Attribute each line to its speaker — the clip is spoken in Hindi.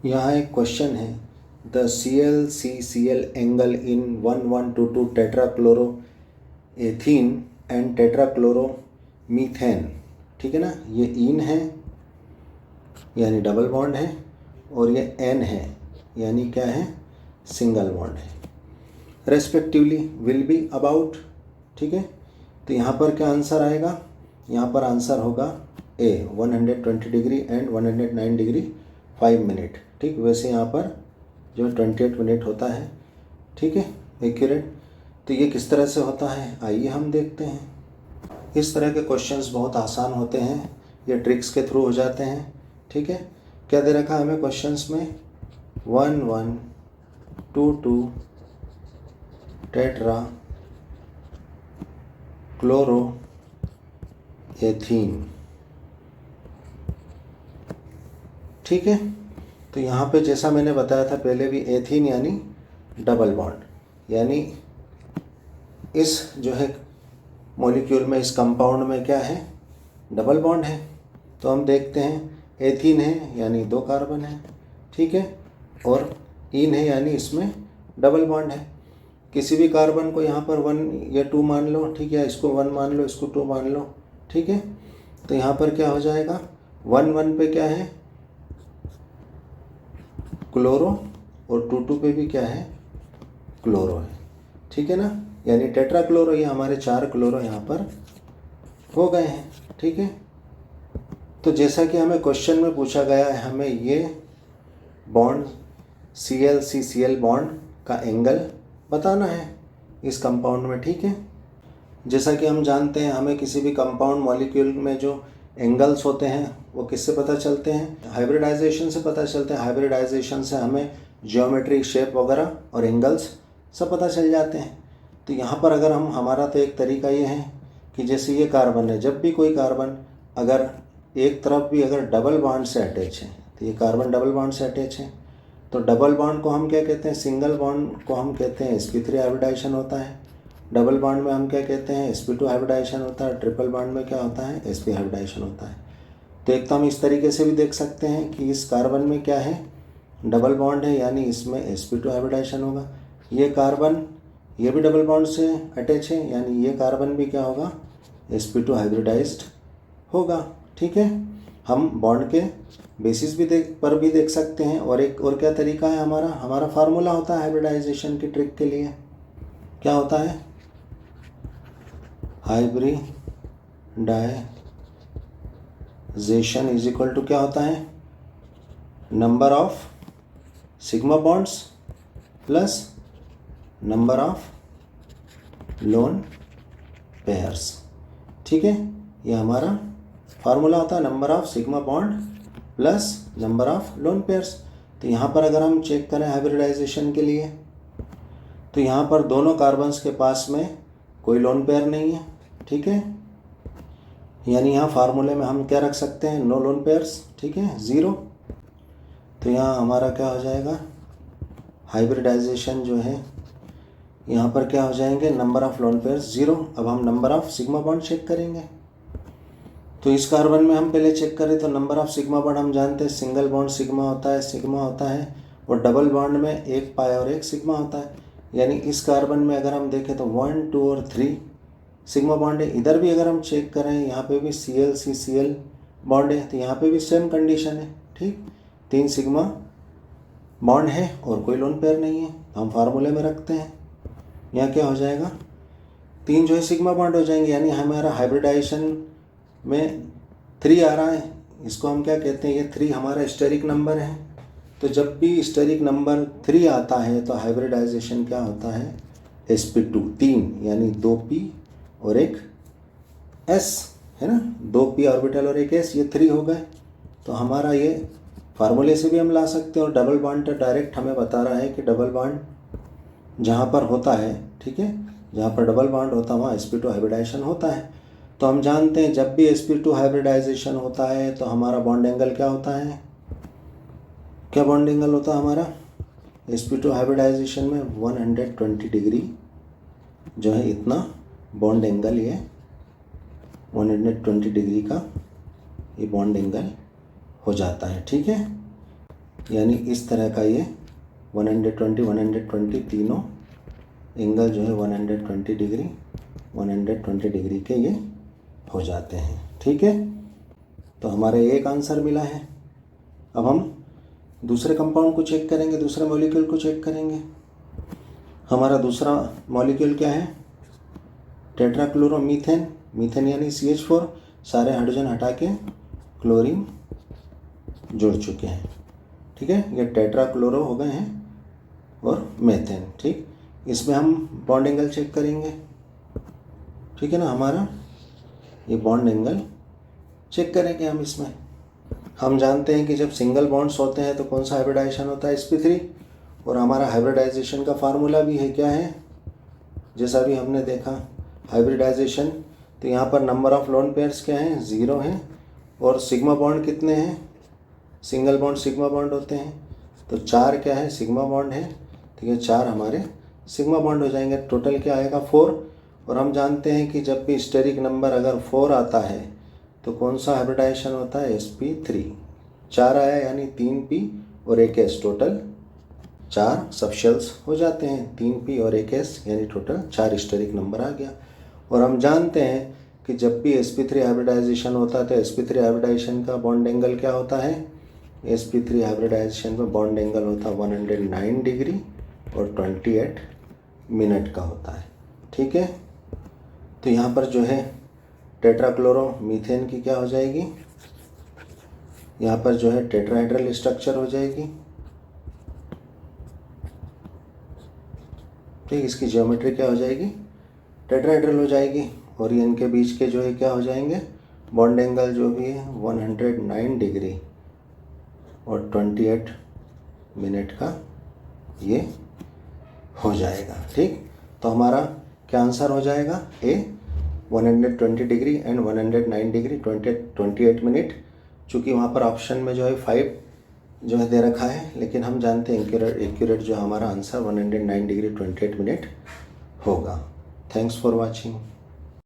Speaker 1: यहाँ एक क्वेश्चन है, the ClCCl angle in 1122 टेट्राक्लोरो ethene and टेट्राक्लोरो methane, ठीक है ना। ये इन है यानी डबल बॉन्ड है, और ये एन है यानी क्या है, सिंगल बॉन्ड है, रेस्पेक्टिवली विल बी अबाउट, ठीक है। तो यहाँ पर क्या आंसर आएगा, यहाँ पर आंसर होगा ए 120 डिग्री एंड 109 डिग्री 5 मिनट, ठीक। वैसे यहाँ पर जो 28 मिनट होता है, ठीक है, एक्यूरेट। तो ये किस तरह से होता है आइए हम देखते हैं। इस तरह के क्वेश्चंस बहुत आसान होते हैं, ये ट्रिक्स के थ्रू हो जाते हैं, ठीक है। क्या दे रखा है हमें क्वेश्चंस में, 1122 टेट्रा क्लोरो एथीन, ठीक है। तो यहाँ पे जैसा मैंने बताया था पहले भी, एथीन यानी डबल बॉन्ड, यानी इस जो है मॉलिक्यूल में, इस कंपाउंड में क्या है, डबल बॉन्ड है। तो हम देखते हैं, एथीन है यानी 2 कार्बन है, ठीक है, और इन है यानी इसमें डबल बॉन्ड है। किसी भी कार्बन को यहाँ पर 1 या 2 मान लो, ठीक है, इसको 1 मान लो, इसको 2 मान लो, ठीक है। तो यहाँ पर क्या हो जाएगा, 1 पे क्या है, क्लोरो, और 2 पे भी क्या है, क्लोरो है, ठीक है ना। यानी टेट्रा क्लोरो, ये हमारे 4 क्लोरो यहाँ पर हो गए हैं, ठीक है। तो जैसा कि हमें क्वेश्चन में पूछा गया है, हमें ये बॉन्ड ClCCl बॉन्ड का एंगल बताना है इस कंपाउंड में, ठीक है। जैसा कि हम जानते हैं, हमें किसी भी कंपाउंड मॉलिक्यूल में जो एंगल्स होते हैं वो किससे पता चलते हैं, हाइब्रिडाइजेशन से पता चलते हैं। हाइब्रिडाइजेशन से हमें जियोमेट्रिक शेप वगैरह और एंगल्स सब पता चल जाते हैं। तो यहाँ पर अगर हम, हमारा तो एक तरीका ये है कि जैसे ये कार्बन है, जब भी कोई कार्बन अगर एक तरफ भी अगर डबल बॉन्ड से अटैच है, तो ये कार्बन डबल बॉन्ड से अटैच है, तो डबल बॉन्ड को हम क्या कहते हैं, सिंगल बॉन्ड को हम कहते हैं sp3 हाइब्रिडाइजेशन होता है। डबल बॉन्ड में हम क्या कहते हैं, sp2 हाइब्रिडाइजेशन होता है। ट्रिपल बॉन्ड में क्या होता है, sp हाइब्रिडाइजेशन होता है। तो एक तो हम इस तरीके से भी देख सकते हैं कि इस कार्बन में क्या है, डबल बॉन्ड है यानी इसमें sp2 हाइब्रिडाइजेशन होगा। ये कार्बन, ये भी डबल बॉन्ड से अटैच है यानी ये कार्बन भी क्या होगा, sp2 हाइब्रिडाइज्ड होगा, ठीक है। हम बॉन्ड के बेसिस भी देख सकते हैं। और एक और क्या तरीका है, हमारा फार्मूला होता है हाइब्रिडाइजेशन की ट्रिक के लिए, क्या होता है, हाइब्रिडाइजेशन इज इक्वल टू क्या होता है, number of sigma bonds plus number of lone pairs, ठीक है। ये हमारा फार्मूला होता है, number of sigma bond plus number of lone pairs. तो यहाँ पर अगर हम चेक करें हाइब्रिडाइजेशन के लिए, तो यहाँ पर दोनों कार्बन्स के पास में कोई लोन पेयर नहीं है, ठीक है। यानी यहाँ फार्मूले में हम क्या रख सकते हैं, नो लोन पेयर्स, ठीक है, 0। तो यहाँ हमारा क्या हो जाएगा, हाइब्रिडाइजेशन जो है यहाँ पर क्या हो जाएंगे, नंबर ऑफ लोन पेयर्स 0। अब हम number of sigma bond check करेंगे। तो इस कार्बन में हम पहले चेक करें तो नंबर ऑफ सिग्मा बॉन्ड हम जानते हैं, सिंगल बॉन्ड सिग्मा होता है, और डबल बॉन्ड में 1 पाई और 1 सिग्मा होता है। यानी इस कार्बन में अगर हम देखें तो 1, 2 और 3 सिग्मा बॉन्ड है। इधर भी अगर हम चेक करें, यहाँ पे भी ClCCl बॉन्ड है, तो यहाँ पे भी सेम कंडीशन है, ठीक, 3 सिग्मा बॉन्ड है और कोई लोन पेयर नहीं है। हम फार्मूले में रखते हैं, यहाँ क्या हो जाएगा, 3 जो है सिग्मा बॉन्ड हो जाएंगे, यानी हमारा हाइब्रिडाइजेशन में 3 आ रहा है। इसको हम क्या कहते हैं, ये 3 हमारा स्टेरिक नंबर है। तो जब भी स्टेरिक नंबर 3 आता है तो हाइब्रिडाइजेशन क्या होता है, sp2 3, यानी 2p और 1 s, है ना, 2p ऑर्बिटल और 1 s, ये 3 हो गए। तो हमारा ये फार्मूले से भी हम ला सकते हैं। और डबल बॉन्ड तो डायरेक्ट हमें बता रहा है कि डबल बॉन्ड जहाँ पर होता है, ठीक है, जहाँ पर डबल बॉन्ड होता है वहाँ sp2 हाइब्रिडाइजेशन होता है। तो हम जानते हैं जब भी sp2 हाइब्रिडाइजेशन होता है तो हमारा बॉन्ड एंगल क्या होता है, क्या बॉन्ड एंगल होता है हमारा, sp2 हाइब्रिडाइजेशन में 120 डिग्री जो है, इतना बॉन्ड एंगल, ये 120 डिग्री का ये बॉन्ड एंगल हो जाता है, ठीक है। यानी इस तरह का ये 120 तीनों एंगल जो है 120 डिग्री 120 डिग्री के ये हो जाते हैं। ठीक है, तो हमारा एक आंसर मिला है। अब हम दूसरे कंपाउंड को चेक करेंगे, दूसरे मॉलिक्यूल को चेक करेंगे। हमारा दूसरा मॉलिक्यूल क्या है? टेट्राक्लोरोमीथेन। मीथेन यानी CH4, सारे हाइड्रोजन हटा के क्लोरीन जुड़ चुके हैं। ठीक है, ये टेट्राक्लोरो हो गए हैं और मेथेन। ठीक, इसमें हम बॉन्ड एंगल चेक करेंगे। ठीक है ना, हमारा ये बॉन्ड एंगल चेक करेंगे हम इसमें। हम जानते हैं कि जब सिंगल बॉन्ड्स होते हैं तो कौन सा हाइब्रिडाइजेशन होता है? sp3। और हमारा हाइब्रिडाइजेशन का फार्मूला भी है, क्या है? जैसा भी हमने देखा हाइब्रिडाइजेशन, तो यहाँ पर नंबर ऑफ लोन पेयर्स क्या हैं? 0 हैं। और सिग्मा बॉन्ड कितने हैं? सिंगल बॉन्ड सिग्मा बॉन्ड होते हैं, तो 4 क्या है? सिग्मा बॉन्ड है। ठीक है, 4 हमारे सिग्मा बॉन्ड हो जाएंगे। टोटल क्या आएगा? 4। और हम जानते हैं कि जब भी स्टेरिक नंबर अगर 4 आता है तो कौन सा हाइब्रिडाइजेशन होता है? sp3। 4 आया यानी 3p और 1s, टोटल 4 सबशेल्स हो जाते हैं। 3p और 1s यानी टोटल 4 स्टेरिक नंबर आ गया। और हम जानते हैं कि जब भी sp3 हाइब्रिडाइजेशन होता है तो sp3 हाइब्रिडाइजेशन का बॉन्ड एंगल क्या होता है? sp3 हाइब्रिडाइजेशन में बॉन्ड एंगल होता है 109 डिग्री और 28 मिनट का होता है। ठीक है, तो यहाँ पर जो है टेट्राक्लोरोमीथेन की क्या हो जाएगी? यहाँ पर जो है टेट्राहेड्रल स्ट्रक्चर हो जाएगी। ठीक, इसकी ज्योमेट्री क्या हो जाएगी? टेट्राहेड्रल हो जाएगी। और ये इनके बीच के जो है क्या हो जाएंगे? बॉन्ड एंगल जो भी है 109 डिग्री और 28 मिनट का ये हो जाएगा। ठीक, तो हमारा क्या आंसर हो जाएगा? ए 120 डिग्री एंड 109 डिग्री 28 मिनट। चूँकि वहाँ पर ऑप्शन में जो है 5 जो है दे रखा है, लेकिन हम जानते हैं एक्यूरेट जो हमारा आंसर 109 डिग्री 28 मिनट होगा। Thanks for watching.